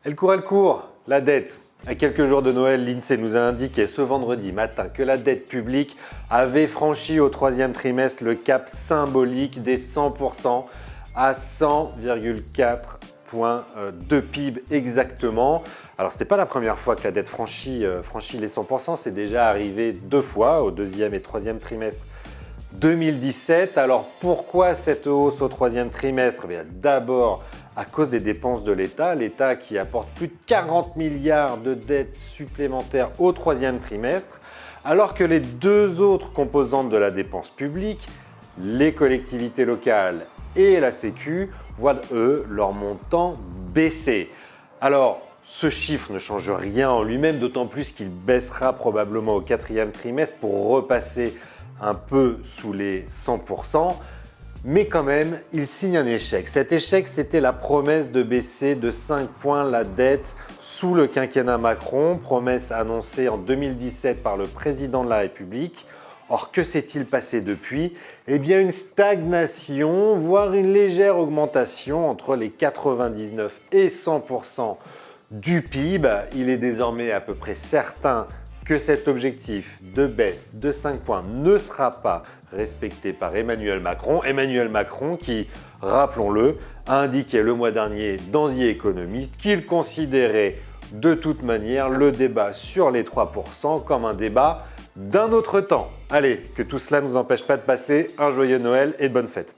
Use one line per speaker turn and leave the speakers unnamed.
Elle court, la dette. À quelques jours de Noël, l'INSEE nous a indiqué ce vendredi matin que la dette publique avait franchi au troisième trimestre le cap symbolique des 100% à 100,4 points de PIB exactement. Alors, ce n'était pas la première fois que la dette franchit les 100%, c'est déjà arrivé 2 fois, au deuxième et troisième trimestre 2017. Alors, pourquoi cette hausse au troisième trimestre? D'abord, à cause des dépenses de l'État, l'État qui apporte plus de 40 milliards de dettes supplémentaires au troisième trimestre, alors que les deux autres composantes de la dépense publique, les collectivités locales et la Sécu, voient eux leur montant baisser. Alors, ce chiffre ne change rien en lui-même, d'autant plus qu'il baissera probablement au quatrième trimestre pour repasser un peu sous les 100%. Mais quand même, il signe un échec. Cet échec, c'était la promesse de baisser de 5 points la dette sous le quinquennat Macron, promesse annoncée en 2017 par le président de la République. Or, que s'est-il passé depuis? Eh bien, une stagnation, voire une légère augmentation entre les 99 et 100% du PIB. Il est désormais à peu près certain que cet objectif de baisse de 5 points ne sera pas respecté par Emmanuel Macron. Emmanuel Macron qui, rappelons-le, a indiqué le mois dernier dans The Economist qu'il considérait de toute manière le débat sur les 3% comme un débat d'un autre temps. Allez, que tout cela ne nous empêche pas de passer un joyeux Noël et de bonnes fêtes.